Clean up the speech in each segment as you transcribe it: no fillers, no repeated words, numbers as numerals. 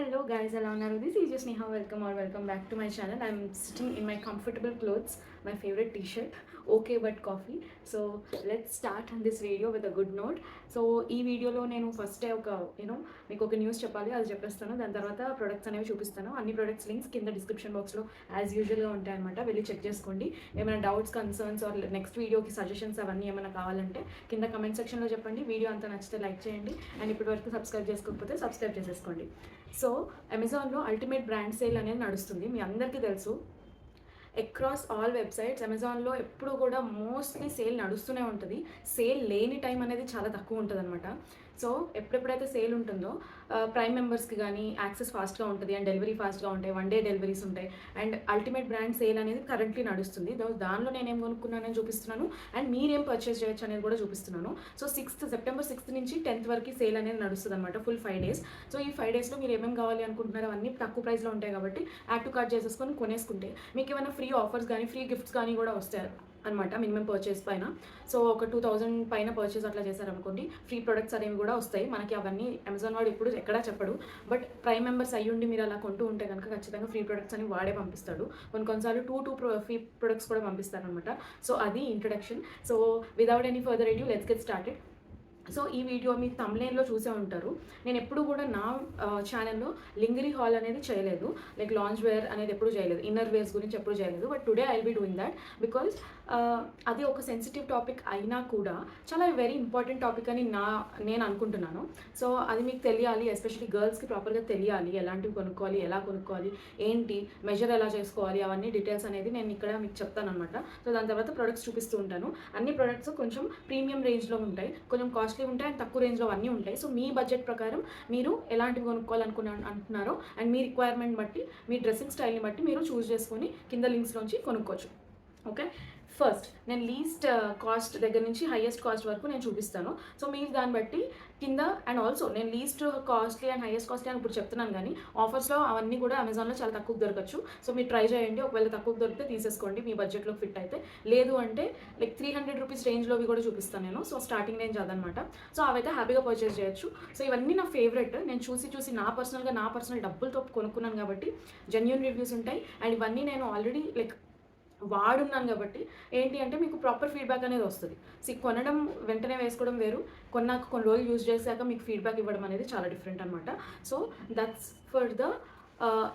Hello guys, hello Naru. This is just Neha. Welcome back to my channel. I'm sitting in my comfortable clothes, my favorite t-shirt, okay but coffee. So let's start this video with a good note. So ఈ వీడియోలో నేను first మీకు ఒక news చెప్పాలి, అది చెప్పేస్తాను. దాని తర్వాత ప్రొడక్ట్స్ అనేవి చూపిస్తాను. అన్ని ప్రొడక్ట్స్ లింక్స్ కింద డిస్క్రిప్షన్ బాక్స్లో యాజ్ యూజువల్గా ఉంటాయి అనమాట. వెళ్ళి చెక్ చేసుకోండి. ఏమైనా డౌట్స్, కన్సర్న్స్ ఆర్ నెక్స్ట్ వీడియోకి సజెషన్స్ అవన్నీ ఏమైనా కావాలంటే కింద కమెంట్ సెక్షన్లో చెప్పండి. వీడియో అంతా నచ్చితే లైక్ చేయండి అండ్ ఇప్పటివరకు సబ్స్క్రైబ్ చేసుకోకపోతే సబ్స్క్రైబ్ చేసేసుకోండి. సో అమెజాన్లో అల్టిమేట్ బ్రాండ్ సేల్ అనేది నడుస్తుంది, మీ అందరికీ తెలుసు. అక్రాస్ ఆల్ వెబ్సైట్స్ అమెజాన్లో ఎప్పుడు కూడా మోస్ట్లీ సేల్ నడుస్తూనే ఉంటుంది. సేల్ లేని టైం అనేది చాలా తక్కువ ఉంటుంది అనమాట. సో ఎప్పుడెప్పుడైతే సేల్ ఉంటుందో ప్రైమ్ మెంబర్స్కి కానీ యాక్సెస్ ఫాస్ట్గా ఉంటుంది అండ్ డెలివరీ ఫాస్ట్గా ఉంటాయి, 1 day డెలివరీస్ ఉంటాయి. అండ్ అల్టిమేట్ బ్రాండ్ సేల్ అనేది కరెంట్లీ నడుస్తుంది. దానిలో నేనేం కొనుక్కున్నానని చూపిస్తున్నాను అండ్ మీరేం పర్చేస్ చేయొచ్చు అనేది కూడా చూపిస్తున్నాను. సో సెప్టెంబర్ 6th నుంచి 10th వరకు సేల్ అనేది నడుస్తుంది అనమాట, ఫుల్ 5 days. సో ఈ 5 daysలో మీరు ఏమేమి కావాలి అనుకుంటున్నారో అన్నీ తక్కువ ప్రైస్లో ఉంటాయి కాబట్టి యాడ్ టు కార్ట్ చేసేసుకొని కొనేసుకుంటే మీకు ఏమైనా ఫ్రీ ఆఫర్స్ కానీ ఫ్రీ గిఫ్ట్స్ కానీ కూడా వస్తాయి అనమాట మినిమం పర్చేస్ పైన. సో ఒక 2000 పైన పర్చేస్ అట్లా చేశారనుకోండి, ఫ్రీ ప్రొడక్ట్స్ అనేవి కూడా వస్తాయి మనకి. అవన్నీ అమెజాన్ వాడు ఇప్పుడు ఎక్కడా చెప్పడు, బట్ ప్రైమ్ మెంబర్స్ అయ్యుండి మీరు అలా కొంటూ ఉంటే కనుక ఖచ్చితంగా ఫ్రీ ప్రొడక్ట్స్ అని వాడే పంపిస్తాడు. కొన్నిసార్లు టూ ఫ్రీ ప్రొడక్ట్స్ కూడా పంపిస్తారనమాట. సో అది introduction. So without any further edu let's get started. So ఈ వీడియో మీ థంబ్నెయిల్లో చూసే ఉంటారు. నేను ఎప్పుడు కూడా నా ఛానల్లో లింగరీ హాల్ అనేది చేయలేదు, లైక్ లాంజ్ వేర్ అనేది ఎప్పుడు చేయలేదు, ఇన్నర్ వేర్స్ గురించి ఎప్పుడు చేయలేదు. But today I will be doing that because అది ఒక సెన్సిటివ్ టాపిక్ అయినా కూడా చాలా వెరీ ఇంపార్టెంట్ టాపిక్ అని నేను అనుకుంటున్నాను. సో అది మీకు తెలియాలి, ఎస్పెషల్లీ గర్ల్స్కి ప్రాపర్గా తెలియాలి ఎలాంటివి కొనుక్కోవాలి, ఎలా కొనుక్కోవాలి, ఏంటి మెజర్ ఎలా చేసుకోవాలి, అవన్నీ డీటెయిల్స్ అనేది నేను ఇక్కడ మీకు చెప్తాను అనమాట. సో దాని తర్వాత ప్రొడక్ట్స్ చూపిస్తూ ఉంటాను. అన్ని ప్రొడక్ట్స్ కొంచెం ప్రీమియం రేంజ్లో ఉంటాయి, కొంచెం కాస్ట్లీ ఉంటాయి అండ్ తక్కువ రేంజ్లో అన్నీ ఉంటాయి. సో మీ బడ్జెట్ ప్రకారం మీరు ఎలాంటివి కొనుక్కోవాలనుకుంటున్నారో అండ్ మీ రిక్వైర్మెంట్ బట్టి, మీ డ్రెస్సింగ్ స్టైల్ని బట్టి మీరు చూస్ చేసుకొని కింద లింక్స్లోంచి కొనుక్కోవచ్చు. ఓకే, ఫస్ట్ నేను లీస్ట్ కాస్ట్ దగ్గర నుంచి హైయెస్ట్ కాస్ట్ వరకు నేను చూపిస్తాను. సో మీరు దాన్ని బట్టి కింద, అండ్ ఆల్సో నేను least costly and highest costly అని ఇప్పుడు చెప్తున్నాను, కానీ ఆఫర్స్లో అవన్నీ కూడా అమెజాన్లో చాలా తక్కువ దొరకచ్చు. సో మీరు ట్రై చేయండి, ఒకవేళ తక్కువ దొరికితే తీసేసుకోండి మీ బడ్జెట్లో ఫిట్ అయితే. లేదు అంటే లైక్ 300 రూపీస్ రేంజ్లోవి కూడా చూపిస్తాను నేను. సో స్టార్టింగ్ రేంజ్ అదనమాట. సో అవైతే హ్యాపీగా పర్చేస్ చేయొచ్చు. సో ఇవన్నీ నా ఫేవరెట్, నేను చూసి నా పర్సనల్ డబ్బులతో కొనుక్కున్నాను కాబట్టి జెన్యూన్ రివ్యూస్ ఉంటాయి. అండ్ ఇవన్నీ నేను ఆల్రెడీ లైక్ వాడున్నాను కాబట్టి ఏంటి అంటే మీకు ప్రాపర్ ఫీడ్బ్యాక్ అనేది వస్తుంది. కొనడం వెంటనే వేసుకోవడం వేరు, కొన్ని రోజులు యూజ్ చేశాక మీకు ఫీడ్బ్యాక్ ఇవ్వడం అనేది చాలా డిఫరెంట్ అనమాట. So that's for the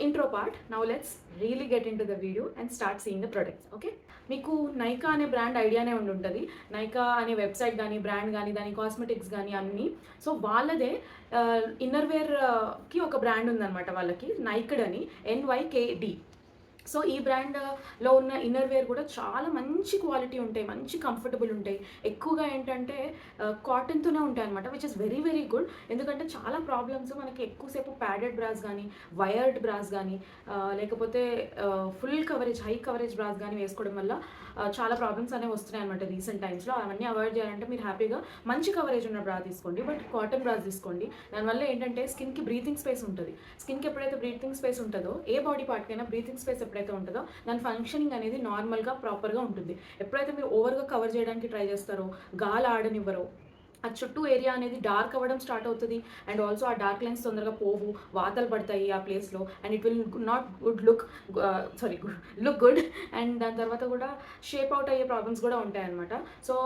intro part. Now let's really get in to the video and start seeing the products. Okay, మీకు నైకా అనే బ్రాండ్ ఐడియానే ఉంటుంది. నైకా అనే వెబ్సైట్ కానీ, బ్రాండ్ కానీ, దాని కాస్మెటిక్స్ కానీ అన్నీ. సో వాళ్ళదే ఇన్నర్ వేర్కి ఒక బ్రాండ్ ఉందన్నమాట వాళ్ళకి, నైక్డ్ అని, NYKD. సో ఈ బ్రాండ్లో ఉన్న ఇన్నర్ వేర్ కూడా చాలా మంచి క్వాలిటీ ఉంటాయి, మంచి కంఫర్టబుల్ ఉంటాయి. ఎక్కువగా ఏంటంటే కాటన్తోనే ఉంటాయి అనమాట, which is very very good. ఎందుకంటే చాలా ప్రాబ్లమ్స్ మనకి ఎక్కువసేపు ప్యాడెడ్ బ్రాస్ కానీ, వైర్డ్ బ్రాస్ కానీ, లేకపోతే full coverage, high coverage brass కానీ వేసుకోవడం వల్ల చాలా ప్రాబ్లమ్స్ అనేవి వస్తున్నాయి అనమాట రీసెంట్ టైమ్స్లో. అవన్నీ అవాయిడ్ చేయాలంటే మీరు హ్యాపీగా మంచి కవరేజ్ ఉన్న బ్రా తీసుకోండి, బట్ కాటన్ బ్రాస్ తీసుకోండి. దానివల్ల ఏంటంటే స్కిన్కి బ్రీతింగ్ స్పేస్ ఉంటుంది. స్కిన్కి ఎప్పుడైతే బ్రీతింగ్ స్పేస్ ఉంటుందో, ఏ బాడీ పార్ట్కైనా బ్రీతింగ్ స్పేస్ ఎప్పుడైతే ఉంటుందో దాని ఫంక్షనింగ్ అనేది నార్మల్గా ప్రాపర్గా ఉంటుంది. ఎప్పుడైతే మీరు ఓవర్గా కవర్ చేయడానికి ట్రై చేస్తారో, గాలి ఆడనివ్వరో, ఆ చుట్టూ ఏరియా అనేది డార్క్ అవ్వడం స్టార్ట్ అవుతుంది. అండ్ ఆల్సో ఆ డార్క్ లైన్స్ తొందరగా పోవు, వాతలు పడతాయి ఆ ప్లేస్లో, and it will not look good. And దాని తర్వాత కూడా షేప్ అవుట్ అయ్యే ప్రాబ్లమ్స్ కూడా ఉంటాయన్నమాట. సో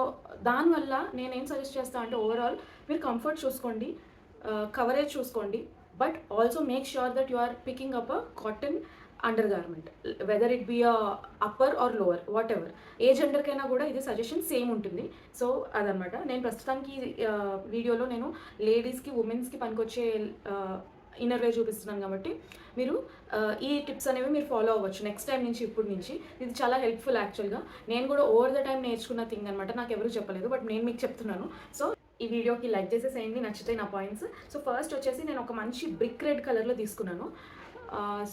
దానివల్ల నేనేం సజెస్ట్ చేస్తాను అంటే, ఓవరాల్ మీరు కంఫర్ట్ చూసుకోండి, కవరేజ్ చూసుకోండి, but also make sure that you are picking up a cotton undergarment, whether it be upper or lower, whatever ఏ జెండర్కైనా కూడా ఇది సజెషన్ సేమ్ ఉంటుంది. సో అదనమాట. నేను ప్రస్తుతానికి వీడియోలో నేను లేడీస్కి, ఉమెన్స్కి పనికొచ్చే ఇన్నర్ వేర్ చూపిస్తున్నాను కాబట్టి మీరు ఈ టిప్స్ అనేవి మీరు ఫాలో అవ్వచ్చు నెక్స్ట్ టైం నుంచి, ఇప్పుడు నుంచి. ఇది చాలా హెల్ప్ఫుల్ యాక్చువల్గా. నేను కూడా ఓవర్ ద టైం నేర్చుకున్న థింగ్ అనమాట, నాకు ఎవరు చెప్పలేదు, బట్ నేను మీకు చెప్తున్నాను. సో ఈ వీడియోకి లైక్ చేసేసేయండి నచ్చితే నా పాయింట్స్. సో ఫస్ట్ వచ్చేసి నేను ఒక మంచి బ్రిక్ రెడ్ కలర్లో తీసుకున్నాను.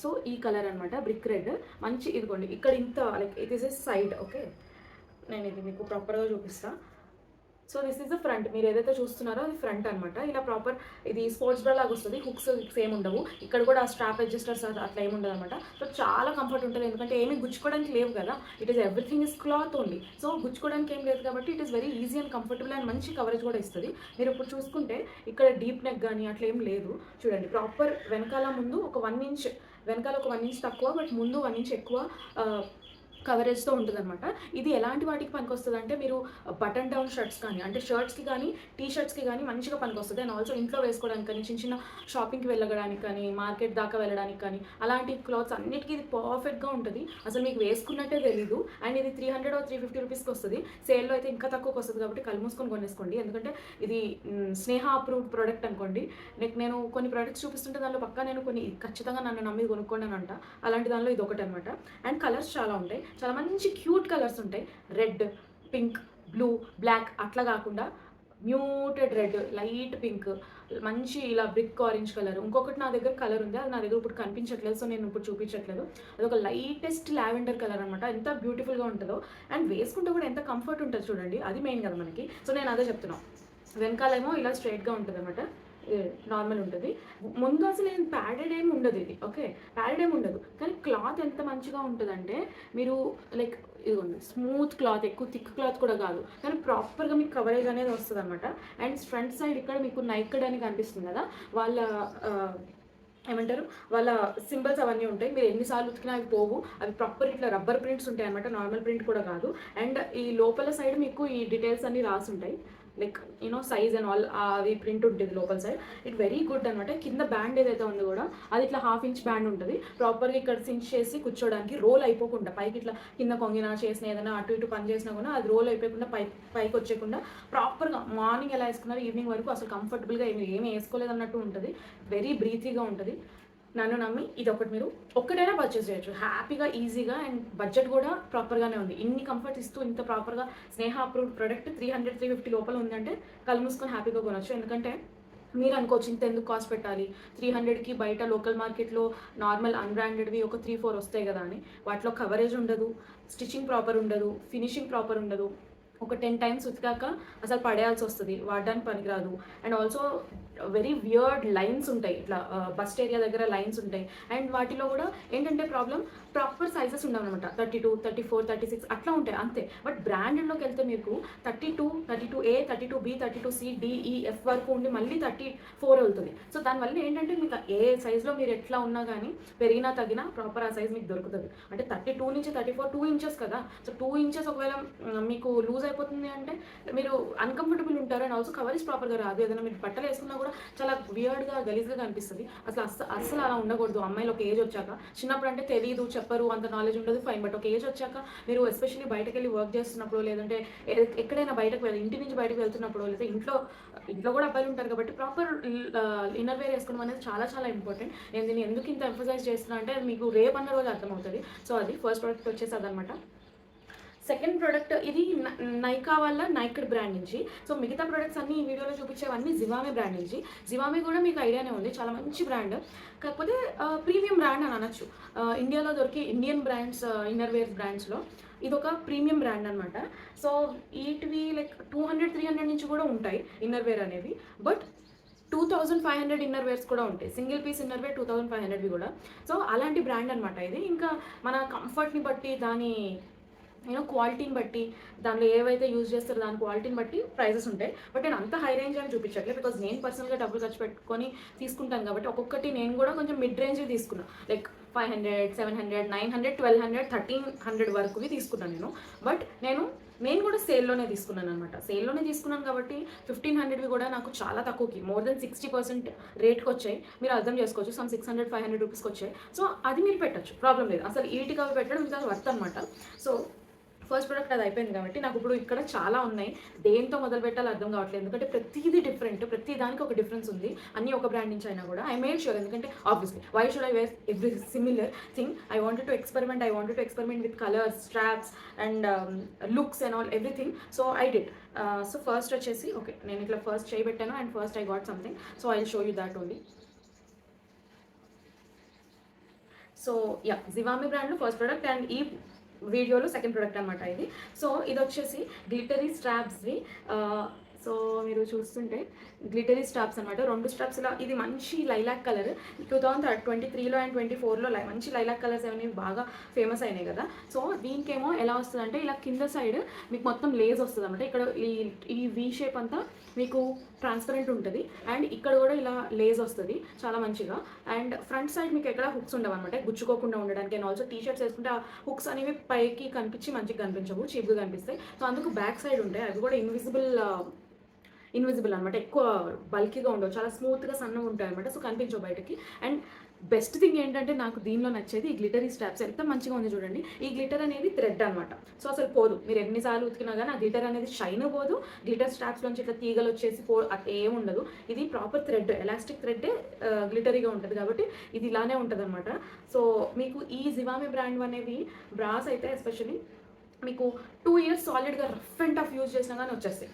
సో ఈ కలర్ అనమాట, బ్రిక్ రెడ్. మంచి ఇదిగోండి, ఇక్కడ ఇంత like it is a side. Okay, నేను ఇది మీకు ప్రాపర్గా చూపిస్తాను. So this is the front. మీరు ఏదైతే చూస్తున్నారో అది ఫ్రంట్ అనమాట. ఇలా ప్రాపర్ ఇది స్పోర్ట్స్ బ్రా లాగా వస్తుంది. హుక్స్ ఏమి ఉండవు. ఇక్కడ కూడా స్ట్రాప్ అడ్జస్టర్స్ అట్లా ఏమి ఉండదు అనమాట. సో చాలా కంఫర్ట్ ఉంటుంది, ఎందుకంటే ఏమీ గుచ్చుకోవడానికి లేవు కదా. It is everything is cloth only. So గుచ్చుకోవడానికి ఏం లేదు కాబట్టి it is very easy and comfortable and మంచి కవరేజ్ కూడా ఇస్తుంది. మీరు ఇప్పుడు చూసుకుంటే ఇక్కడ డీప్ నెక్ కానీ అట్లా ఏం లేదు. చూడండి ప్రాపర్ వెనకాల ముందు ఒక 1 ఇంచ్, వెనకాల ఒక 1 ఇంచ్ తక్కువ, బట్ ముందు 1 ఇంచ్ ఎక్కువ కవరేజ్తో ఉంటుంది అనమాట. ఇది ఎలాంటి వాటికి పనికొస్తుంది అంటే మీరు బటన్ డౌన్ షర్ట్స్ కానీ, అంటే షర్ట్స్కి కానీ టీ షర్ట్స్కి కానీ మంచిగా పనికొస్తుంది. అండ్ ఆల్సో ఇంట్లో వేసుకోవడానికి కానీ, చిన్న చిన్న షాపింగ్కి వెళ్ళడానికి కానీ, మార్కెట్ దాకా వెళ్ళడానికి కానీ, అలాంటి క్లాత్స్ అన్నిటికీ ఇది పర్ఫెక్ట్గా ఉంటుంది. అసలు మీకు వేసుకున్నట్టే తెలీదు. అండ్ ఇది 300 or 350 రూపీస్కి వస్తుంది. సేల్లో అయితే ఇంకా తక్కువకి వస్తుంది కాబట్టి కళ్ళు మూసుకొని కొనేసుకోండి. ఎందుకంటే ఇది స్నేహ అప్రూవ్డ్ ప్రోడక్ట్ అనుకోండి. నేను కొన్ని ప్రోడక్ట్స్ చూపిస్తుంటే దానిలో పక్కా నేను కొన్ని ఖచ్చితంగా నన్ను నమ్మి కొనుక్కోండి అని అంట. అలాంటి దానిలో ఇది ఒకటి అనమాట. అండ్ కలర్స్ చాలా ఉంటాయి, చాలా మంచి క్యూట్ కలర్స్ ఉంటాయి. రెడ్, పింక్, బ్లూ, బ్లాక్ అట్లా కాకుండా మ్యూటెడ్ రెడ్, లైట్ పింక్, మంచి ఇలా బ్రిక్ ఆరెంజ్ కలర్. ఇంకొకటి నా దగ్గర కలర్ ఉంది, అది నా దగ్గర ఇప్పుడు కనిపించట్లేదు, సో నేను ఇప్పుడు చూపించట్లేదు. అదొక లైటెస్ట్ లావెండర్ కలర్ అనమాట. ఎంత బ్యూటిఫుల్గా ఉంటుందో, అండ్ వేసుకుంటే కూడా ఎంత కంఫర్ట్ ఉంటుంది చూడండి. అది మెయిన్ కదా మనకి. సో నేను అదే చెప్తున్నాను. వెనకాలేమో ఇలా స్ట్రైట్గా ఉంటుంది అనమాట, నార్మల్ ఉంటుంది. ముందు అసలు ఏం ప్యాడెడ్ ఏమి ఉండదు ఇది. ఓకే, ప్యాడెడ్ ఏమి ఉండదు, కానీ క్లాత్ ఎంత మంచిగా ఉంటుందంటే మీరు లైక్ ఇదిగోండి స్మూత్ క్లాత్, ఎక్కువ థిక్ క్లాత్ కూడా కాదు, కానీ ప్రాపర్గా మీకు కవరేజ్ అనేది వస్తుంది అనమాట. అండ్ ఫ్రంట్ సైడ్ ఇక్కడ మీకు నైక్డ్ అని కనిపిస్తుంది కదా, వాళ్ళ ఏమంటారు, వాళ్ళ సింబల్స్ అవన్నీ ఉంటాయి. మీరు ఎన్నిసార్లు ఉతికినా అవి పోవు. అవి ప్రాపర్ ఇట్లా రబ్బర్ ప్రింట్స్ ఉంటాయి అనమాట, నార్మల్ ప్రింట్ కూడా కాదు. అండ్ ఈ లోపల సైడ్ మీకు ఈ డీటెయిల్స్ అన్నీ రాసి ఉంటాయి, like you know size and all అవి ప్రింట్ ఉంటుంది లోపల సైడ్. ఇట్ వెరీ గుడ్ అనమాట. కింద బ్యాండ్ ఏదైతే ఉందో కూడా అది ఇట్లా 1/2 ఇంచ్ బ్యాండ్ ఉంటుంది. ప్రాపర్గా ఇక్కడ సించ్ చేసి కూర్చోడానికి, రోల్ అయిపోకుండా పైకి ఇట్లా కింద కొంగినా చేసిన ఏదైనా అటు ఇటు పని చేసినా కూడా అది రోల్ అయిపోకుండా పైకి వచ్చేయకుండా ప్రాపర్గా మార్నింగ్ ఎలా వేసుకున్నారు ఈవినింగ్ వరకు అసలు కంఫర్టబుల్గా ఏమి వేసుకోలేదు అన్నట్టు ఉంటుంది. వెరీ బ్రీతీగా ఉంటుంది. నన్ను నమ్మి ఇది ఒకటి మీరు ఒక్కటైనా పర్చేస్ చేయొచ్చు హ్యాపీగా, ఈజీగా. అండ్ బడ్జెట్ కూడా ప్రాపర్గానే ఉంది. ఇన్ని కంఫర్ట్ ఇస్తూ ఇంత ప్రాపర్గా స్నేహ అప్రూవ్డ్ ప్రోడక్ట్ 300-350 లోపల ఉందంటే కళ్ళు మూసుకొని హ్యాపీగా కొనవచ్చు. ఎందుకంటే మీరు అనుకోవచ్చు ఇంత ఎందుకు కాస్ట్ పెట్టాలి, 300కి బయట లోకల్ మార్కెట్లో నార్మల్ అన్బ్రాండెడ్వి ఒక 3-4 వస్తాయి కదా అని. వాటిలో కవరేజ్ ఉండదు, స్టిచ్చింగ్ ప్రాపర్ ఉండదు, ఫినిషింగ్ ప్రాపర్ ఉండదు. ఒక 10 టైమ్స్ ఉతికాక అసలు పడేయాల్సి వస్తుంది, వాడడానికి పనికిరాదు. And also very weird lines ఉంటాయి, ఇట్లా బస్ట్ ఏరియా దగ్గర లైన్స్ ఉంటాయి. అండ్ వాటిలో కూడా ఏంటంటే ప్రాపర్ సైజెస్ ఉండవు అనమాట. 32, 34, 36 అట్లా ఉంటాయి అంతే. బట్ బ్రాండెడ్లోకి వెళ్తే మీకు 32, 32A, 32B, 32C, D, E, F వరకు ఉండి మళ్ళీ 34 వెళ్తుంది. సో దానివల్ల ఏంటంటే మీకు ఏ సైజ్లో మీరు ఎట్లా ఉన్నా కానీ పెరిగినా తగినా ప్రాపర్ ఆ సైజ్ మీకు దొరుకుతుంది. అంటే 32 నుంచి 34 2 ఇంచెస్ కదా. సో 2 ఇంచెస్ ఒకవేళ మీకు లూజ్ అయిపోతుంది అంటే మీరు అన్కంఫర్టబుల్ ఉంటారు. అండ్ ఆల్సో కవరేజ్ ప్రాపర్గా రాదు. ఏదైనా మీరు బట్టలు వేసుకున్నా కూడా చాలా వియర్డ్గా గలీజ్గా కనిపిస్తుంది. అసలు అలా ఉండకూడదు. అమ్మాయిలు ఒక ఏజ్ వచ్చాక, చిన్నప్పుడు అంటే తెలియదు, చెప్పరు, అంత నాలెడ్జ్ ఉండదు, ఫైన్. బట్ ఒక ఏజ్ వచ్చాక మీరు ఎస్పెషల్లీ బయటకు వెళ్ళి వర్క్ చేస్తున్నప్పుడు, లేదంటే ఎక్కడైనా బయటకు ఇంటి నుంచి బయటకు వెళ్తున్నప్పుడు, లేదా ఇంట్లో కూడా అబ్బాయిలు ఉంటారు కాబట్టి ప్రాపర్ ఇన్నర్ వేర్ వేసుకోవడం అనేది చాలా చాలా ఇంపార్టెంట్. నేను దీన్ని ఎందుకు ఇంత ఎంఫసైజ్ చేస్తున్నా అంటే మీకు రేపు అన్న రోజు అర్థమవుతుంది. సో అది ఫస్ట్ ప్రోడక్ట్ వచ్చేసి అదనమాట. సెకండ్ ప్రోడక్ట్ ఇది నైకా వాళ్ళ నైక్డ్ బ్రాండ్ నుంచి. సో మిగతా ప్రోడక్ట్స్ అన్ని ఈ వీడియోలో చూపించేవన్నీ జివామే బ్రాండ్ నుంచి. జివామే కూడా మీకు ఐడియానే ఉంది, చాలా మంచి బ్రాండ్. కాకపోతే ప్రీమియం బ్రాండ్ అని అనొచ్చు. ఇండియాలో దొరికే ఇండియన్ బ్రాండ్స్, ఇన్నర్ వేర్ బ్రాండ్స్లో ఇది ఒక ప్రీమియం బ్రాండ్ అనమాట. సో వీటివి లైక్ 200-300 నుంచి కూడా ఉంటాయి ఇన్నర్ వేర్ అనేవి. బట్ 2500 ఇన్నర్ వేర్స్ కూడా ఉంటాయి. సింగిల్ పీస్ ఇన్నర్ వేర్ 2500వి కూడా. సో అలాంటి బ్రాండ్ అనమాట ఇది. ఇంకా మన కంఫర్ట్ని బట్టి, దాని క్వాలిటీని బట్టి, దానిలో ఏవైతే యూజ్ చేస్తారో దాని క్వాలిటీని బట్టి ప్రైజెస్ ఉంటాయి. బట్ నేను అంత హై రేంజ్ అని చూపించట్లేదు, బికాజ్ నేను పర్సనల్గా డబ్బులు ఖర్చు పెట్టుకొని తీసుకుంటాను కాబట్టి ఒక్కొక్కటి నేను కూడా కొంచెం మిడ్ రేంజ్వి తీసుకున్నాను. లైక్ 500, 700, 900, 1200, 1300 వరకువి తీసుకున్నాను నేను. బట్ నేను కూడా సేల్లోనే తీసుకున్నాను అనమాట. సేల్లోనే తీసుకున్నాను కాబట్టి 1500వి కూడా నాకు చాలా తక్కువకి, మోర్ దెన్ 60% రేట్కి వచ్చాయి. మీరు అర్థం చేసుకోవచ్చు, సమ్ 600-500 రూపీస్కి వచ్చాయి. సో అది మీరు పెట్టచ్చు, ప్రాబ్లం లేదు. అసలు ఈటికి అవి పెట్టడం ఇంకా వర్త్ అనమాట. సో ఫస్ట్ ప్రోడక్ట్ అది అయిపోయింది కాబట్టి నాకు ఇప్పుడు ఇక్కడ చాలా ఉన్నాయి. దేంతో మొదలు పెట్టాలో అర్థం కావట్లేదు, ఎందుకంటే ప్రతిదీ డిఫరెంట్, ప్రతి దానికి ఒక డిఫరెన్స్ ఉంది. అన్నీ ఒక బ్రాండ్ నుంచి అయినా కూడా ఐ మేడ్ షూర్, ఎందుకంటే obviously why should I wear every similar thing. I wanted to experiment with colours, straps and looks and all everything. So I did. So first వచ్చేసి ఓకే, నేను ఇట్లా ఫస్ట్ చేయబెట్టాను and first I got something. So I will show you that only. So yeah, Zivame బ్రాండ్లో first product. And ఈ వీడియోలో second product అనమాట ఇది. So ఇది వచ్చేసి గ్లిటరీ స్ట్రాప్స్వి. సో మీరు చూస్తుంటే గ్లిటరీ స్ట్రాప్స్ అనమాట. 2 స్ట్రాప్స్ ఇలా, ఇది మంచి లైలాక్ కలర్ 2023లో అండ్ 24లో మంచి లైలాక్ కలర్స్ అవన్నీ బాగా ఫేమస్ అయినాయి కదా. సో దీనికేమో ఎలా వస్తుందంటే ఇలా కింద సైడ్ మీకు మొత్తం లేస్ వస్తుంది అనమాట. ఇక్కడ ఈ వీ షేప్ అంతా మీకు ట్రాన్స్పరెంట్ ఉంటుంది అండ్ ఇక్కడ కూడా ఇలా లేస్ వస్తుంది చాలా మంచిగా. అండ్ ఫ్రంట్ సైడ్ మీకు ఎక్కడ హుక్స్ ఉండవు అనమాట, గుచ్చుకోకుండా ఉండడానికి. అండ్ ఆల్సో టీ షర్ట్స్ వేసుకుంటే ఆ హుక్స్ అనేవి పైకి కనిపించి మంచిగా కనిపించవు, చీప్గా కనిపిస్తాయి. సో అందుకు బ్యాక్ సైడ్ ఉంటాయి, అవి కూడా ఇన్విజిబుల్ అనమాట. ఎక్కువ బల్కీగా ఉండవు, చాలా స్మూత్గా సన్నగా ఉంటాయి అనమాట. సో కనిపించవు బయటకి. అండ్ బెస్ట్ థింగ్ ఏంటంటే నాకు దీనిలో నచ్చేది ఈ గ్లిటరీ స్ట్రాప్స్. ఎంత మంచిగా ఉంది చూడండి. ఈ గ్లిటర్ అనేది థ్రెడ్ అనమాట. సో అసలు పోదు, మీరు ఎన్నిసార్లు ఉతికినా కానీ ఆ గ్లిటర్ అనేది షైన్ పోదు. గ్లిటర్ స్ట్రాప్స్లోంచి ఇట్లా తీగలు వచ్చేసి ఏముండదు. ఇది ప్రాపర్ థ్రెడ్, ఎలాస్టిక్ థ్రెడ్డే గ్లిటరీగా ఉంటుంది కాబట్టి ఇది ఇలానే ఉంటుంది అనమాట. సో మీకు ఈ జివామే బ్రాండ్ అనేవి బ్రాస్ అయితే ఎస్పెషల్లీ మీకు 2 years సాలిడ్గా రఫ్ అండ్ టఫ్ యూజ్ చేసినా కానీ వచ్చేస్తాయి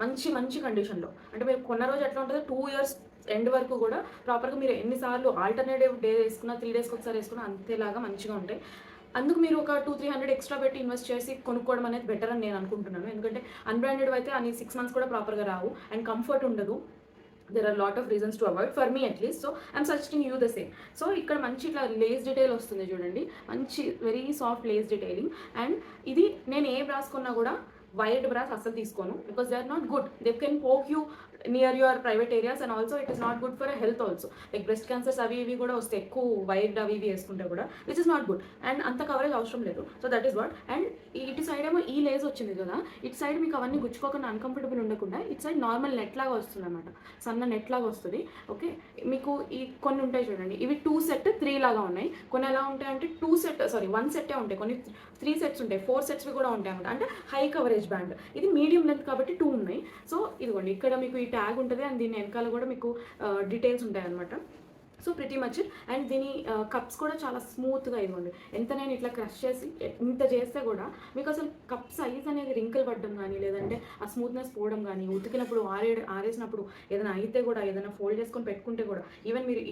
మంచి కండిషన్లో. అంటే మీరు కొన్న రోజు ఎట్లా ఉంటుందో 2 years ఎండ్ వరకు కూడా ప్రాపర్గా మీరు ఎన్నిసార్లు ఆల్టర్నేటివ్ డే వేసుకున్నా 3 daysకి ఒకసారి వేసుకున్నా అంతేలాగా మంచిగా ఉంటాయి. అందుకు మీరు ఒక 200-300 ఎక్స్ట్రా పెట్టి ఇన్వెస్ట్ చేసి కొనుక్కోవడం అనేది బెటర్ అని నేను అనుకుంటున్నాను. ఎందుకంటే అన్బ్రాండెడ్ అయితే అన్ని 6 months కూడా ప్రాపర్గా రావు అండ్ కంఫర్ట్ ఉండదు. There are lot of reasons to avoid for me at least. So I'm suggesting you the same. సో ఇక్కడ మంచి ఇట్లా లేస్ డీటెయిల్ వస్తుంది చూడండి, మంచి very soft lace detailing. And ఇది నేను ఏ బ్రాస్ కొన్నా కూడా వైర్డ్ బ్రాస్ అస్సలు తీసుకోను, because they are not good. They can poke you near your private areas and also it is not good for health also. Like breast cancers అవి ఇవి కూడా వస్తాయి ఎక్కువ వైర్డ్ అవి ఇవి వేసుకుంటే కూడా, which is not good. And అంత కవరేజ్ అవసరం లేదు. So that is what. And ఇటు సైడ్ ఏమో ఈ లేస్ వచ్చింది కదా, ఇటు సైడ్ మీకు అవన్నీ గుచ్చుకోకుండా అన్కంఫర్టబుల్ ఉండకుండా ఇటు సైడ్ నార్మల్ నెట్ లాగా వస్తుంది అనమాట, సన్న నెట్ లాగా వస్తుంది. ఓకే, మీకు ఈ కొన్ని ఉంటాయి చూడండి, ఇవి 2 set 3 లాగా ఉన్నాయి. కొన్ని ఎలా ఉంటాయి అంటే 1 set ఉంటాయి, కొన్ని 3 sets ఉంటాయి, 4 sets కూడా ఉంటాయి అనమాట. అంటే హై కవరేజ్ బ్యాండ్. ఇది మీడియం లెంత్ కాబట్టి 2 ఉన్నాయి. సో ఇదిగోండి ఇక్కడ మీకు ఈ ట్యాగ్ ఉంటుంది అండ్ దీని వెనకాల కూడా మీకు డీటెయిల్స్ ఉంటాయి అనమాట. So pretty much. అండ్ దీని కప్స్ కూడా చాలా స్మూత్గా ఇవ్వండి. ఎంత నేను ఇట్లా క్రష్ చేసి ఇంత చేస్తే కూడా మీకు అసలు కప్ సైజ్ అనేది రింకిల్ పడడం కానీ లేదంటే ఆ స్మూత్నెస్ పోవడం కానీ, ఉతికినప్పుడు ఆరేసినప్పుడు ఏదైనా అయితే కూడా, ఏదైనా ఫోల్డ్ చేసుకొని పెట్టుకుంటే కూడా, ఈవెన్ మీరు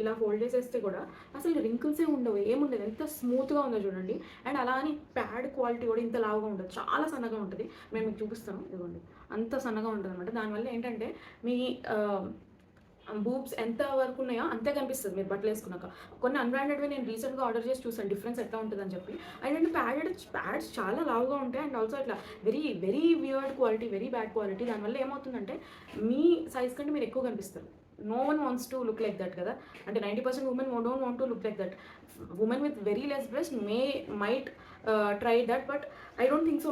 ఇలా ఫోల్డ్ చేసేస్తే కూడా అసలు రింకిల్సే ఉండవు, ఏముండదు. ఎంత స్మూత్గా ఉందో చూడండి. అండ్ అలా అని ప్యాడ్ క్వాలిటీ కూడా ఇంత లావుగా ఉండదు, చాలా సన్నగా ఉంటుంది. మేము మీకు చూపిస్తాను, ఇదిగోండి అంత సన్నగా ఉంటుంది అనమాట. దానివల్ల ఏంటంటే మీ బూబ్స్ ఎంత వరకు ఉన్నాయో అంతే కనిపిస్తుంది మీరు బట్టలు వేసుకున్నాక. కొన్ని అన్బ్రాండెడ్వి నేను రీసెంట్గా ఆర్డర్ చేసి చూసాను డిఫరెన్స్ ఎట్లా ఉంటుందని చెప్పి. అండ్ ప్యాడ్స్ చాలా లావుగా ఉంటాయి అండ్ ఆల్సో ఇట్లా very weird quality, very bad quality. దానివల్ల ఏమవుతుందంటే మీ సైజ్ కంటే మీరు ఎక్కువ కనిపిస్తారు. No one wants to look like that కదా. అంటే 90% women don't want to look like that. Women with very less breast might try that, but I don't think so.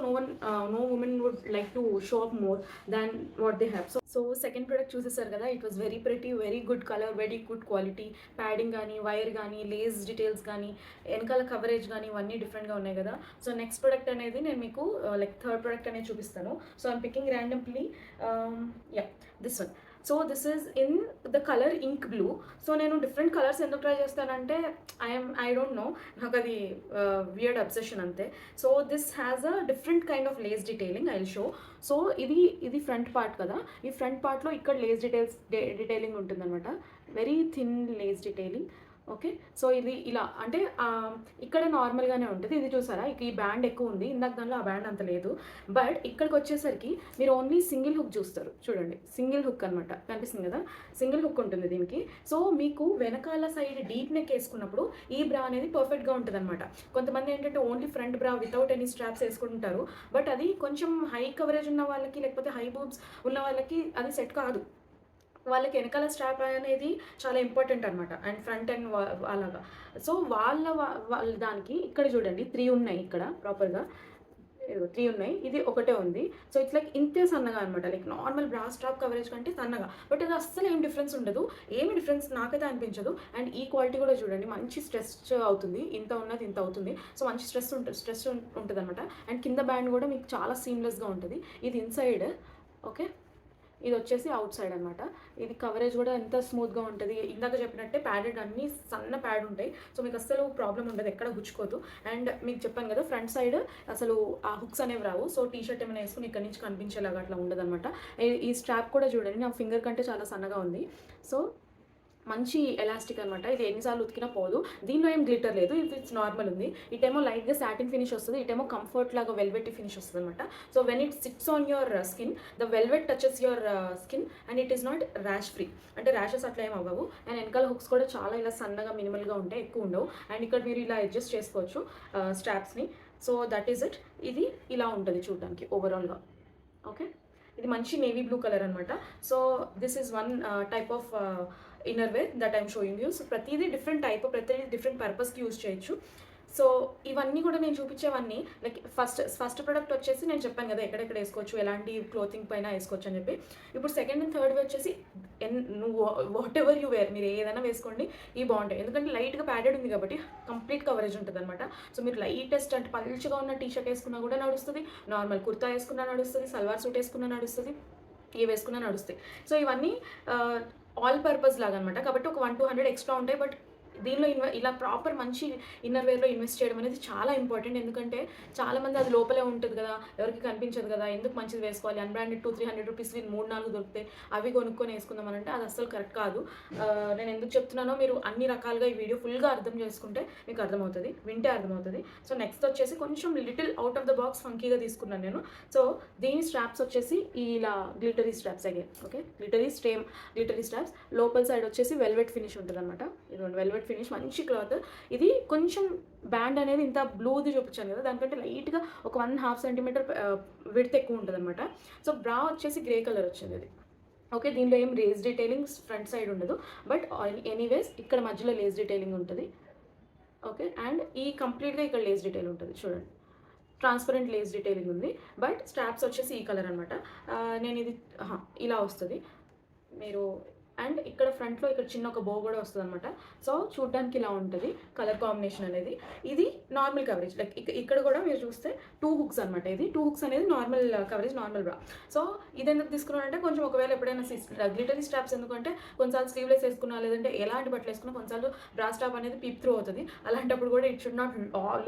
No woman would like to show up more than what they have. So second product చూసేసారు కదా, it was very pretty, very good color, very good quality. Padding కానీ, wire కానీ, Lay's details కానీ, వెనకాల coverage కానీ ఇవన్నీ డిఫరెంట్గా ఉన్నాయి కదా. సో నెక్స్ట్ ప్రోడక్ట్ అనేది నేను మీకు లైక్ థర్డ్ ప్రోడక్ట్ అనేది చూపిస్తాను. So I'm picking randomly this one. So this is in the colour ink blue. So నేను డిఫరెంట్ కలర్స్ ఎందుకు ట్రై చేస్తానంటే ఐ డోంట్ నో, నాకు అది వియర్డ్ అబ్సెషన్ అంతే. So this has a different kind of lace detailing, I will show. So ఇది front part కదా, ఈ ఫ్రంట్ పార్ట్లో ఇక్కడ లేస్ డీటెయిలింగ్ ఉంటుందన్నమాట, very thin lace detailing. Okay, so ఇది ఇలా అంటే ఇక్కడ నార్మల్గానే ఉంటుంది. ఇది చూసారా, ఈ బ్యాండ్ ఎక్కువ ఉంది, ఇందాక దానిలో ఆ బ్యాండ్ అంత లేదు. బట్ ఇక్కడికి వచ్చేసరికి మీరు ఓన్లీ సింగిల్ హుక్ చూస్తారు చూడండి, సింగిల్ హుక్ అనమాట, కనిపిస్తుంది కదా, సింగిల్ హుక్ ఉంటుంది దీనికి. సో మీకు వెనకాల సైడ్ డీప్ నెక్ వేసుకున్నప్పుడు ఈ బ్రా అనేది పర్ఫెక్ట్గా ఉంటుంది అనమాట. కొంతమంది ఏంటంటే ఓన్లీ ఫ్రంట్ బ్రా వితౌట్ ఎనీ స్ట్రాప్స్ వేసుకుంటారు, బట్ అది కొంచెం హై కవరేజ్ ఉన్న వాళ్ళకి లేకపోతే హై బూబ్స్ ఉన్న వాళ్ళకి అది సెట్ కాదు. వాళ్ళకి వెనకాల స్ట్రాప్ అనేది చాలా ఇంపార్టెంట్ అనమాట, అండ్ ఫ్రంట్ అండ్ అలాగా. సో వాళ్ళ దానికి ఇక్కడ చూడండి 3 ఉన్నాయి, ఇక్కడ ప్రాపర్గా 3 ఉన్నాయి, ఇది ఒకటే ఉంది. సో ఇట్స్ లైక్ ఇంతే సన్నగా అనమాట, లైక్ నార్మల్ బ్రా స్ట్రాప్ కవరేజ్ కంటే సన్నగా. బట్ అది అస్సలు ఏం డిఫరెన్స్ ఉండదు, ఏమి డిఫరెన్స్ నాకైతే అనిపించదు. అండ్ ఈ క్వాలిటీ కూడా చూడండి, మంచి స్ట్రెచ్ అవుతుంది, ఇంత ఉన్నది ఇంత అవుతుంది. సో మంచి స్ట్రెచ్ ఉంటుంది అనమాట. అండ్ కింద బ్యాండ్ కూడా మీకు చాలా సీమ్లెస్గా ఉంటుంది. ఇది ఇన్సైడ్, ఓకే, ఇది వచ్చేసి అవుట్ సైడ్ అనమాట. ఇది కవరేజ్ కూడా ఎంత స్మూత్గా ఉంటుంది. ఇందాక చెప్పినట్టే ప్యాడెడ్, అన్ని సన్న ప్యాడ్ ఉంటాయి. సో మీకు అసలు ప్రాబ్లం ఉండదు, ఎక్కడ గుచ్చుకోదు. అండ్ మీకు చెప్పాను కదా ఫ్రంట్ సైడ్ అసలు ఆ హుక్స్ అనేవి రావు. సో టీ షర్ట్ ఏమైనా వేసుకుని ఇక్కడ నుంచి కనిపించేలాగా అట్లా ఉండదు అనమాట. ఈ స్ట్రాప్ కూడా చూడండి, నా ఫింగర్ కంటే చాలా సన్నగా ఉంది. సో మంచి ఎలాస్టిక్ అనమాట. ఇది ఎన్నిసార్లు ఉతికినా పోదు. దీనిలో ఏం గ్లిటర్ లేదు, ఇట్స్ నార్మల్ ఉంది. ఇటేమో లైట్గా సాటిన్ ఫినిష్ వస్తుంది, ఇటేమో కంఫర్ట్ లాగా వెల్వెట్ ఫినిష్ వస్తుంది అనమాట. So when it sits on your skin, the velvet touches your skin and it is not rash free. అంటే ర్యాషెస్ అట్లా ఏం అవ్వవు. అండ్ వెనకాల హుక్స్ కూడా చాలా ఇలా సన్నగా మినిమల్గా ఉంటాయి, ఎక్కువ ఉండవు. అండ్ ఇక్కడ మీరు ఇలా అడ్జస్ట్ చేసుకోవచ్చు స్ట్రాప్స్ని. So that is it. ఇది ఇలా ఉంటుంది చూడడానికి ఓవరాల్గా. ఓకే, ఇది మంచి నేవీ బ్లూ కలర్ అనమాట. So this is one type of innerwear that I'm showing you. So ప్రతిదీ డిఫరెంట్ టైప్, ప్రతిదీ డిఫరెంట్ పర్పస్కి యూజ్ చేయొచ్చు. సో ఇవన్నీ కూడా నేను చూపించేవన్నీ లైక్ ఫస్ట్ ప్రోడక్ట్ వచ్చేసి నేను చెప్పాను కదా ఎక్కడెక్కడ వేసుకోవచ్చు, ఎలాంటి క్లోతింగ్ పైన వేసుకోవచ్చు అని చెప్పి. ఇప్పుడు సెకండ్ అండ్ థర్డ్ వచ్చేసి నువ్వు వాట్ ఎవర్ యూ వేర్, మీరు ఏదైనా వేసుకోండి, ఇవి బాగుంటాయి. ఎందుకంటే లైట్గా ప్యాడెడ్ ఉంది కాబట్టి కంప్లీట్ కవరేజ్ ఉంటుంది అనమాట. సో మీరు లైటెస్ట్ అంటే పల్చగా ఉన్న టీ షర్ట్ వేసుకున్నా కూడా నడుస్తుంది, నార్మల్ కుర్తా వేసుకున్నా నడుస్తుంది, సల్వార్ సూట్ వేసుకున్నా నడుస్తుంది, ఏ వేసుకున్నా నడుస్తాయి. సో ఇవన్నీ ఆల్ పర్పస్ లాగా అనమాట. కాబట్టి ఒక 100-200 ఎక్స్ట్రా ఉంటాయి. బట్ దీనిలో ఇలా ప్రాపర్ మంచి ఇన్నర్ వేర్లో ఇన్వెస్ట్ చేయడం అనేది చాలా ఇంపార్టెంట్. ఎందుకంటే చాలామంది అది లోపలే ఉంటుంది కదా, ఎవరికి కనిపించదు కదా, ఎందుకు మంచిది వేసుకోవాలి, అన్బ్రాండెడ్ 200-300 రూపీస్ 3-4 దొరికితే అవి కొనుక్కొని వేసుకుందామనంటే అది అస్సలు కరెక్ట్ కాదు. నేను ఎందుకు చెప్తున్నానో మీరు అన్ని రకాలుగా ఈ వీడియో ఫుల్గా అర్థం చేసుకుంటే మీకు అర్థమవుతుంది, వింటే అర్థమవుతుంది. సో నెక్స్ట్ వచ్చేసి కొంచెం little out of the box ఫంకీగా తీసుకున్నాను నేను. సో దీని స్ట్రాప్స్ వచ్చేసి ఇలా glittery straps again. Okay, glittery straps. లోపల సైడ్ వచ్చేసి వెల్వెట్ ఫినిష్ ఉంటుంది అనమాట. ఇదిగోండి వెల్వెట్ ఫినిష్, మంచి క్లాత్. ఇది కొంచెం బ్యాండ్ అనేది ఇంత బ్లూది చూపించాను కదా, దానికంటే లైట్గా ఒక 1.5 సెంటీమీటర్ విడ్త్ ఎక్కువ ఉంటుంది అనమాట. సో బ్రా వచ్చేసి గ్రే కలర్ వచ్చింది ఇది. ఓకే, దీనిలో ఏం లేస్ డీటెయిలింగ్ ఫ్రంట్ సైడ్ ఉండదు, బట్ ఎనీవేస్ ఇక్కడ మధ్యలో లేస్ డీటెయిలింగ్ ఉంటుంది. ఓకే, అండ్ ఈ కంప్లీట్గా ఇక్కడ లేస్ డీటెయిల్ ఉంటుంది చూడండి, ట్రాన్స్పరెంట్ లేస్ డీటెయిలింగ్ ఉంది. బట్ స్ట్రాప్స్ వచ్చేసి ఈ కలర్ అనమాట. నేను ఇది ఇలా వస్తుంది మీరు. అండ్ ఇక్కడ ఫ్రంట్లో ఇక్కడ చిన్న ఒక బో కూడా వస్తుంది అనమాట. సో చూడడానికి ఇలా ఉంటుంది కలర్ కాంబినేషన్ అనేది. ఇది నార్మల్ కవరేజ్, లైక్ ఇక్కడ కూడా మీరు చూస్తే 2 హుక్స్ అనమాట. ఇది 2 హుక్స్ అనేది నార్మల్ కవరేజ్, నార్మల్ బ్రా. సో ఇది ఎందుకు తీసుకున్నానంటే కొంచెం ఒకవేళ ఎప్పుడైనా గ్లిటరీ స్ట్రాప్స్ ఎందుకంటే కొన్నిసార్లు స్లీవ్లెస్ వేసుకున్నా, లేదంటే ఎలాంటి బట్టలు వేసుకున్నా కొన్నిసార్లు బ్రా స్ట్రాప్ అనేది పీప్ త్రూ అవుతుంది. అలాంటప్పుడు కూడా it should not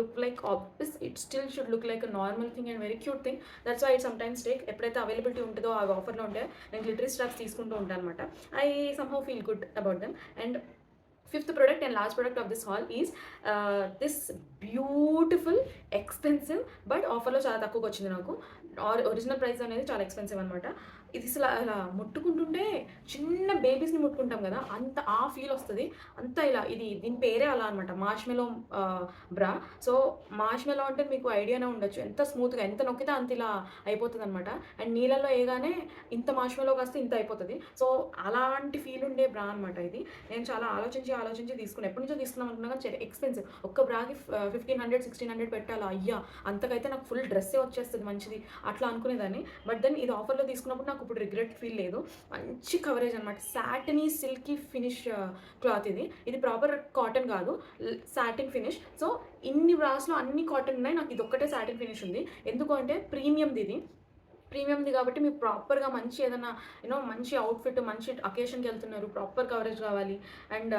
look like obvious, it still should look like a normal thing and very cute thing. That's why it some times take. ఎప్పుడైతే అవైలబిలిటీ ఉంటుందో ఆ ఆఫర్లో ఉంటే నేను గ్లిటరీ స్ట్రాప్స్ తీసుకుంటూ ఉంటాను అనమాట. I somehow feel good about them. And fifth product and last product of this haul is this beautiful expensive but offer లో చాలా తక్కువకి వచ్చింది నాకు. ఒరిజినల్ ప్రైస్ అనేది చాలా ఎక్స్పెన్సివ్ అనమాట. ఇది అలా ముట్టుకుంటుంటే చిన్న బేబీస్ని ముట్టుకుంటాం కదా, అంత ఆ ఫీల్ వస్తుంది. అంత ఇలా దీని పేరే అలా అనమాట, మార్ష్మెలో బ్రా. సో మార్ష్మెలో అంటే మీకు ఐడియానే ఉండొచ్చు, ఎంత స్మూత్గా ఎంత నొక్కితే అంత ఇలా అయిపోతుంది అనమాట. అండ్ నీళ్ళల్లో వేయగానే ఇంత మార్ష్మెలో కాస్తే ఇంత అయిపోతుంది. సో అలాంటి ఫీల్ ఉండే బ్రా అనమాట ఇది. నేను చాలా ఆలోచించి తీసుకున్నాను. ఎప్పటి నుంచో తీసుకున్నాం అనుకున్నా కానీ ఎక్స్పెన్సివ్. ఒక్క బ్రాకి 1500-1600 పెట్టాలా, అయ్యా అంతకైతే నాకు ఫుల్ డ్రెస్సే వచ్చేస్తుంది మంచిది అట్లా అనుకునేదాన్ని. బట్ దెన్ ఇది ఆఫర్లో తీసుకున్నప్పుడు నాకు ఇప్పుడు రిగ్రెట్ ఫీల్ లేదు. మంచి కవరేజ్ అనమాట, సాటినీ సిల్కీ ఫినిష్ క్లాత్. ఇది ప్రాపర్ కాటన్ కాదు, సాటిన్ ఫినిష్. సో ఇన్ని బ్రాస్లో అన్ని కాటన్ ఉన్నాయి, నాకు ఇది ఒక్కటే సాటిన్ ఫినిష్ ఉంది. ఎందుకు అంటే ప్రీమియంది కాబట్టి మీకు ప్రాపర్గా మంచి ఏదైనా మంచి అవుట్ఫిట్, మంచి అకేషన్కి వెళ్తున్నారు, ప్రాపర్ కవరేజ్ కావాలి అండ్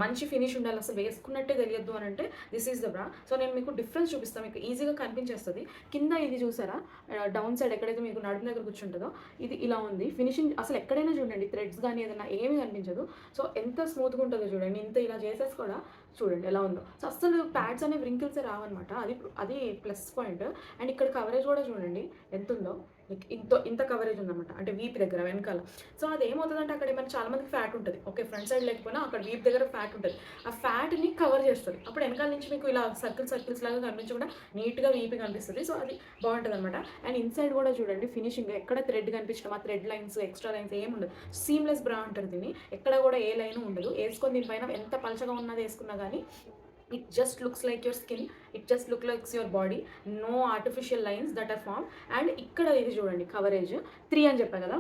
మంచి ఫినిష్ ఉండాలి, అసలు వేసుకున్నట్టే తెలియద్దు అని అంటే దిస్ ఈజ్ ద బ్రా. సో నేను మీకు డిఫరెన్స్ చూపిస్తాను, మీకు ఈజీగా కనిపించేస్తుంది. కింద ఇది చూసారా, డౌన్ సైడ్ ఎక్కడైతే మీకు నడుము దగ్గర కూర్చుంటుందో ఇది ఇలా ఉంది. ఫినిషింగ్ అసలు ఎక్కడైనా చూడండి, థ్రెడ్స్ కానీ ఏదైనా ఏమీ కనిపించదు. సో ఎంత స్మూత్గా ఉంటుందో చూడండి, ఇంత ఇలా చేసేసి కూడా చూడండి ఎలా ఉందో. సో అసలు ప్యాడ్స్ అనేవి రింకిల్సే రావన్నమాట, అది ప్లస్ పాయింట్. అండ్ ఇక్కడ కవరేజ్ కూడా చూడండి ఎంత ఉందో, ఇంత కవరేజ్ ఉందన్నమాట, అంటే వీప్ దగ్గర వెనకాల. సో అది ఏమవుతుందంటే అక్కడ ఏమైనా చాలా మందికి ఫ్యాట్ ఉంటుంది, ఓకే ఫ్రంట్ సైడ్ లేకపోయినా అక్కడ వీప్ దగ్గర ఫ్యాట్ ఉంటుంది, ఆ ఫ్యాట్ని కవర్ చేస్తుంది. అప్పుడు వెనకాల నుంచి మీకు ఇలా సర్కిల్స్ లాగా కనిపించకుండా నీట్గా వీపి కనిపిస్తుంది. సో అది బాగుంటుంది అనమాట. అండ్ ఇన్సైడ్ కూడా చూడండి ఫినిషింగ్, ఎక్కడ థ్రెడ్ కనిపించడం, ఆ థ్రెడ్ లైన్స్ ఎక్స్ట్రా లైన్స్ ఏమి ఉండదు, సీమ్లెస్ బ్రా అంటారు దీన్ని. ఎక్కడ కూడా ఏ లైన్ ఉండదు, వేసుకొని దీనిపైన ఎంత పలచగా ఉన్నది వేసుకున్నా కానీ it just looks like your skin, it just looks like your body, no artificial lines that are formed. And ఇక్కడ ఇది చూడండి కవరేజ్ 3 అని చెప్పా కదా,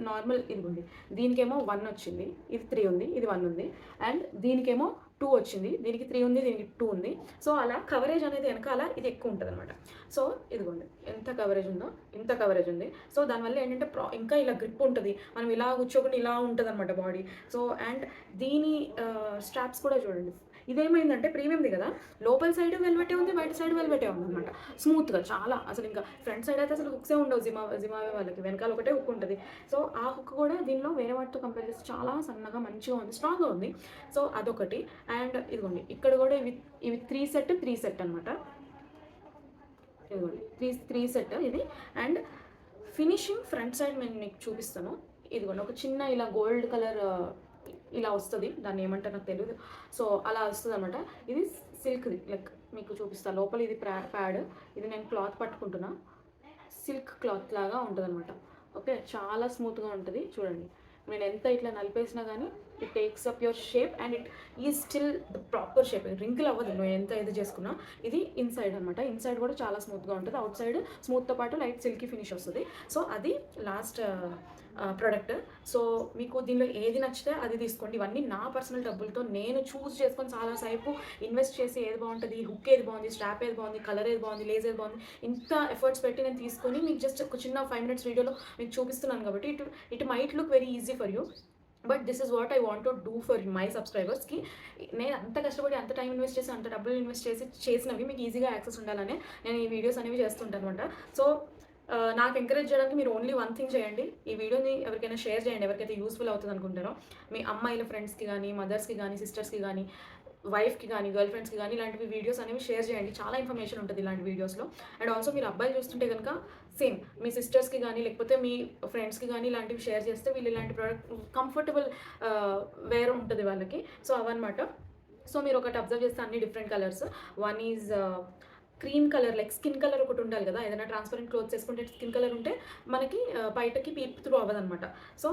నార్మల్ ఇది ఉంది, దీనికేమో 1 వచ్చింది, ఇది 3 ఉంది, ఇది 1 ఉంది. అండ్ దీనికేమో 2 వచ్చింది, దీనికి 3 ఉంది, దీనికి 2 ఉంది. సో అలా కవరేజ్ అనేది వెనకాల ఇది ఎక్కువ ఉంటుంది అనమాట. సో ఇదిగోండి ఎంత కవరేజ్ ఉందో ఇంత కవరేజ్ ఉంది. సో దానివల్ల ఏంటంటే ఇంకా ఇలా గ్రిప్ ఉంటుంది, మనం ఇలా కూర్చోకుండా ఇలా ఉంటుంది అనమాట బాడీ. సో అండ్ దీని స్ట్రాప్స్ కూడా చూడండి, ఇదేమైందంటే ప్రీమియంది కదా, లోపల సైడ్ వెల్వెటే ఉంది, బయట సైడ్ వెల్వెటే ఉంది అనమాట. స్మూత్గా చాలా, అసలు ఇంకా ఫ్రంట్ సైడ్ అయితే అసలు హుక్సే ఉండవు జిమావే వాళ్ళకి, వెనకాల ఒకటే హుక్ ఉంటుంది. సో ఆ హుక్ కూడా దీనిలో వేరే వాటితో కంపేర్ చేస్తే చాలా సన్నగా మంచిగా ఉంది, స్ట్రాంగ్గా ఉంది. సో అదొకటి. అండ్ ఇదిగోండి ఇక్కడ కూడా ఇవి 3 సెట్ అనమాట. ఇదిగోండి 3 సెట్ ఇది. అండ్ ఫినిషింగ్ ఫ్రంట్ సైడ్ నేను మీకు చూపిస్తాను. ఇదిగోండి ఒక చిన్న ఇలా గోల్డ్ కలర్ ఇలా వస్తుంది, దాన్ని ఏమంటారు నాకు తెలియదు. సో అలా వస్తుంది అనమాట. ఇది సిల్క్ది, లైక్ మీకు చూపిస్తాను. లోపల ఇది ప్యాడ్, ఇది నేను క్లాత్ పట్టుకుంటున్నా, సిల్క్ క్లాత్ లాగా ఉంటుంది అనమాట. ఓకే, చాలా స్మూత్గా ఉంటుంది. చూడండి నేను ఎంత ఇట్లా నలిపేసినా కానీ it takes up your shape and it is still the proper shape. Wrinkle అవ్వదు నువ్వు ఎంత ఇది చేసుకున్నా. ఇది ఇన్సైడ్ అనమాట. ఇన్సైడ్ కూడా చాలా స్మూత్గా ఉంటుంది, అవుట్ సైడ్ స్మూత్తో పాటు లైట్ సిల్కీ ఫినిష్ వస్తుంది. సో అది లాస్ట్ ప్రోడక్ట్. సో మీకు దీనిలో ఏది నచ్చితే అది తీసుకోండి. ఇవన్నీ నా పర్సనల్ డబ్బులతో నేను చూస్ చేసుకొని చాలా సేపు ఇన్వెస్ట్ చేసి ఏది బాగుంటుంది, హుక్ ఏది బాగుంది, స్ట్రాప్ ఏది బాగుంది, కలర్ ఏది బాగుంది, లేజ్ ఏది బాగుంది, ఇంత ఎఫర్ట్స్ పెట్టి నేను తీసుకొని మీకు జస్ట్ ఒక చిన్న 5 minutes వీడియోలో మీకు చూపిస్తున్నాను కాబట్టి it might look very easy for you. But this is what I want to do for my సబ్స్క్రైబర్స్కి. నేను అంత కష్టపడి అంత టైం ఇన్వెస్ట్ చేసి అంత డబ్బులు ఇన్వెస్ట్ చేసి చేసినవి మీకు ఈజీగా యాక్సెస్ ఉండాలనే నేను ఈ వీడియోస్ అనేవి చేస్తుంటాను అనమాట. సో నాకు ఎంకరేజ్ చేయడానికి మీరు ఓన్లీ వన్ థింగ్ చేయండి, ఈ వీడియోని ఎవరికైనా షేర్ చేయండి, ఎవరికైతే యూస్ఫుల్ అవుతుంది అనుకుంటారో. మీ అమ్మాయిల ఫ్రెండ్స్కి కానీ, మదర్స్కి కానీ, సిస్టర్స్కి కానీ, వైఫ్కి కానీ, గర్ల్ ఫ్రెండ్స్కి కానీ ఇలాంటివి వీడియోస్ అనేవి షేర్ చేయండి. చాలా ఇన్ఫర్మేషన్ ఉంటుంది ఇలాంటి వీడియోస్లో. అండ్ ఆల్సో మీరు అబ్బాయిలు చూస్తుంటే కనుక సేమ్ మీ సిస్టర్స్కి కానీ లేకపోతే మీ ఫ్రెండ్స్కి కానీ ఇలాంటివి షేర్ చేస్తే వీళ్ళు ఇలాంటి ప్రోడక్ట్ కంఫర్టబుల్ వేర్ ఉంటుంది వాళ్ళకి. సో అవన్నమాట. సో మీరు ఒకటి అబ్జర్వ్ చేస్తే అన్ని different colours. One is cream colour, like skin colour ఒకటి ఉండాలి కదా, ఏదైనా ట్రాన్స్పరెంట్ క్లోత్స్ వేసుకుంటే స్కిన్ కలర్ ఉంటే మనకి బయటకి పీప్ త్రూ అవ్వదన్నమాట. సో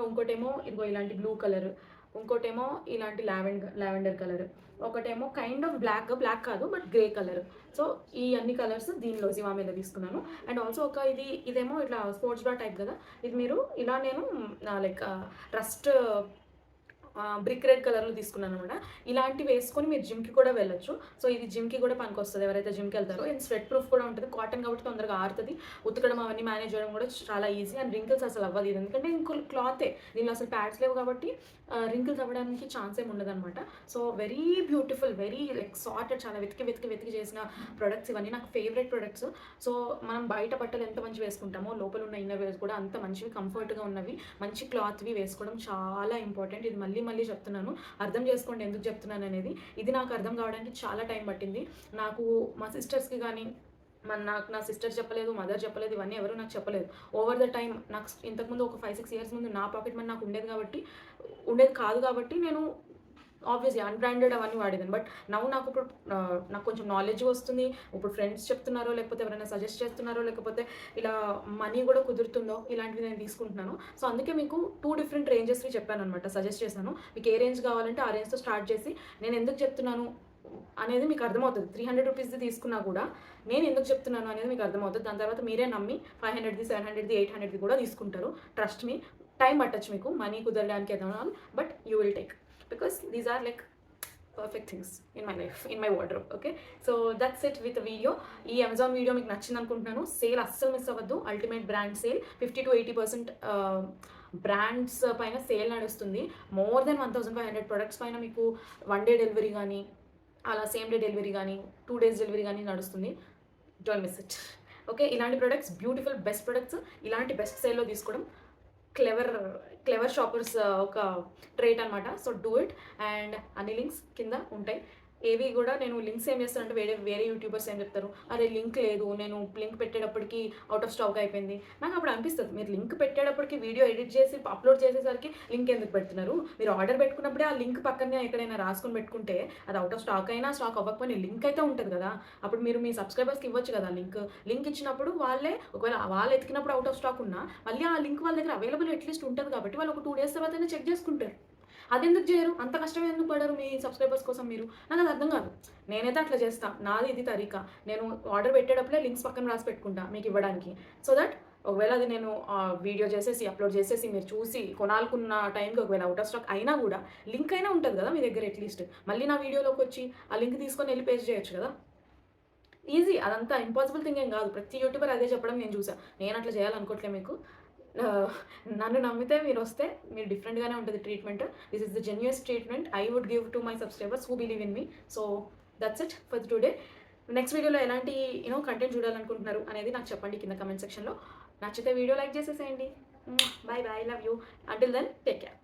ఇంకోటేమో ఇదిగో ఇలాంటి బ్లూ కలర్, ఇంకోటేమో ఇలాంటి లావెండర్ కలర్, ఒకటేమో కైండ్ ఆఫ్ బ్లాక్ కాదు బట్ గ్రే కలర్. సో ఈ అన్ని కలర్స్ దీనిలో జివామేలో తీసుకున్నాను. అండ్ ఆల్సో ఇదేమో ఇట్లా స్పోర్ట్స్ బ్రా టైప్ కదా, ఇది మీరు ఇలా నేను లైక్ రస్ట్ బ్రిక్ రెడ్ కలర్లో తీసుకున్నాను అనమాట. ఇలాంటివి వేసుకొని మీరు జిమ్కి కూడా వెళ్ళొచ్చు. సో ఇది జిమ్కి కూడా పనికి వస్తుంది ఎవరైతే జిమ్కి వెళ్తారో. అండ్ స్వెట్ ప్రూఫ్ కూడా ఉంటుంది, కాటన్ కాబట్టి తొందరగా ఆరుతుంది, ఉతకడం అవన్నీ మేనేజ్ చేయడం కూడా చాలా ఈజీ. అండ్ రింకిల్స్ అసలు అవ్వదు ఇది, ఎందుకంటే ఇంకో క్లాతే, దీనిలో అసలు ప్యాడ్స్ లేవు కాబట్టి రింకిల్స్ అవ్వడానికి ఛాన్స్ ఏమి ఉండదు అనమాట. So very beautiful, very like sorted, చాలా వెతికి చేసిన ప్రొడక్ట్స్ ఇవన్నీ నాకు ఫేవరెట్ ప్రొడక్ట్స్. సో మనం బయట బట్టలు ఎంత మంచి వేసుకుంటామో లోపల ఉన్న ఇన్నర్ వేర్స్ కూడా అంత మంచివి, కంఫర్ట్గా ఉన్నవి, మంచి క్లాత్వి వేసుకోవడం చాలా ఇంపార్టెంట్. ఇది మళ్ళీ చెప్తున్నాను, అర్థం చేసుకోండి ఎందుకు చెప్తున్నాను అనేది. ఇది నాకు అర్థం కావడానికి చాలా టైం పట్టింది. నాకు మా సిస్టర్స్కి కానీ నాకు నా సిస్టర్ చెప్పలేదు, మదర్ చెప్పలేదు, ఇవన్నీ ఎవరు నాకు చెప్పలేదు. ఓవర్ ద టైం నాకు ఇంతకుముందు ఒక 5-6 years ముందు నా పాకెట్ మనీ నాకు ఉండేది కాదు కాబట్టి నేను ఆబ్వియస్లీ అన్బ్రాండెడ్ అవన్నీ వాడేదాన్ని. బట్ నాకు ఇప్పుడు నాకు కొంచెం నాలెడ్జ్ వస్తుంది. ఇప్పుడు ఫ్రెండ్స్ చెప్తున్నారో లేకపోతే ఎవరైనా సజెస్ట్ చేస్తున్నారో లేకపోతే ఇలా మనీ కూడా కుదురుతుందో ఇలాంటివి నేను తీసుకుంటున్నాను. సో అందుకే మీకు 2 different రేంజెస్వి చెప్పాను అనమాట, సజెస్ట్ చేశాను. మీకు ఏ రేంజ్ కావాలంటే ఆ రేంజ్తో స్టార్ట్ చేసి నేను ఎందుకు చెప్తున్నాను అనేది మీకు అర్థమవుతుంది. 300 రూపీస్ది తీసుకున్నా కూడా నేను ఎందుకు చెప్తున్నాను అనేది మీకు అర్థమవుతుంది. దాని తర్వాత మీరే నమ్మి 500ది, 700ది, 800ది కూడా తీసుకుంటారు. ట్రస్ట్ మీ, టైం పట్టచ్చు మీకు మనీ కుదరడానికి ఏదైనా, but you will take, because these are like perfect things in my life, in my wardrobe. Okay, so that's it with video. ఈ అమెజాన్ వీడియో మీకు నచ్చింది అనుకుంటున్నాను. సేల్ అస్సలు మిస్ అవ్వద్దు, ultimate brand sale 50 to 80% brands పైన sale నడుస్తుంది. More than 1500 products పైన మీకు 1 day డెలివరీ కానీ అలా సేమ్ డే డెలివరీ కానీ 2 days డెలివరీ కానీ నడుస్తుంది. Don't miss it. ఓకే, ఇలాంటి ప్రొడక్ట్స్, బ్యూటిఫుల్ బెస్ట్ ప్రొడక్ట్స్ ఇలాంటి బెస్ట్ సేల్లో తీసుకోవడం క్లెవర్ షాపర్స్ ఒక ట్రేట్ అనమాట. So do it. అండ్ అన్ని లింక్స్ కింద ఉంటాయి. ఏవి కూడా నేను లింక్స్ ఏం చేస్తానంటే వేరే యూట్యూబర్స్ ఏం చెప్తారు, అరే లింక్ లేదు, నేను లింక్ పెట్టేటప్పటికి అవుట్ ఆఫ్ స్టాక్ అయిపోయింది. నాకు అప్పుడు అనిపిస్తుంది, మీరు లింక్ పెట్టేటప్పటికి వీడియో ఎడిట్ చేసి అప్లోడ్ చేసేసరికి లింక్ ఎందుకు పెడుతున్నారు? మీరు ఆర్డర్ పెట్టుకున్నప్పుడే ఆ లింక్ పక్కనే ఎక్కడైనా రాసుకొని పెట్టుకుంటే అది అవుట్ ఆఫ్ స్టాక్ అయినా స్టాక్ అవ్వకపోయినా లింక్ అయితే ఉంటుంది కదా. అప్పుడు మీరు మీ సబ్స్క్రైబర్స్కి ఇవ్వచ్చు కదా లింక్ ఇచ్చినప్పుడు వాళ్ళే, ఒకవేళ వాళ్ళు ఎతికినప్పుడు అవుట్ ఆఫ్ స్టాక్ ఉన్నా మళ్ళీ ఆ లింక్ వాళ్ళ దగ్గర అవైలబుల్ అట్లీస్ట్ ఉంటుంది కాబట్టి వాళ్ళు ఒక 2 days తర్వాతనే చెక్ చేసుకుంటారు. అది ఎందుకు చేయరు? అంత కష్టమే ఎందుకు పడరు మీ సబ్స్క్రైబర్స్ కోసం మీరు? నాకు అది అర్థం కాదు. నేనైతే అట్లా చేస్తాను, నాది ఇది తరీకా. నేను ఆర్డర్ పెట్టేటప్పుడే లింక్స్ పక్కన రాసి పెట్టుకుంటా మీకు ఇవ్వడానికి, సో దట్ ఒకవేళ అది నేను వీడియో చేసేసి అప్లోడ్ చేసేసి మీరు చూసి కొనాలనుకున్న టైంకి ఒకవేళ అవుట్ ఆఫ్ స్టాక్ అయినా కూడా లింక్ అయినా ఉంటుంది కదా మీ దగ్గర అట్లీస్ట్, మళ్ళీ నా వీడియోలోకి వచ్చి ఆ లింక్ తీసుకొని వెళ్ళి పేజ్ చేయొచ్చు కదా. ఈజీ, అదంతా ఇంపాసిబుల్ థింగ్ ఏం కాదు. ప్రతి యూట్యూబర్ అదే చెప్పడం నేను చూసా. నేను అట్లా చేయాలనుకోవట్లే మీకు. నన్ను నమ్మితే మీరు వస్తే మీరు డిఫరెంట్గానే ఉంటుంది treatment. This is the genuine treatment I would give to my subscribers who believe in me. So that's it for today. Next వీడియోలో ఎలాంటి కంటెంట్ చూడాలనుకుంటున్నారు అనేది నాకు చెప్పండి కింద కమెంట్ సెక్షన్లో. నచ్చితే వీడియో లైక్ చేసేసేయండి. Bye bye, love you. Until then take care.